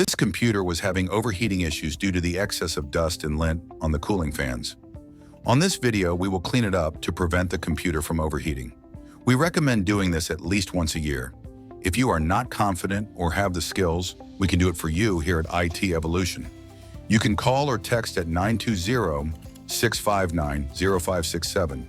This computer was having overheating issues due to the excess of dust and lint on the cooling fans. On this video, we will clean it up to prevent the computer from overheating. We recommend doing this at least once a year. If you are not confident or have the skills, we can do it for you here at IT Evolution. You can call or text at 920-659-0567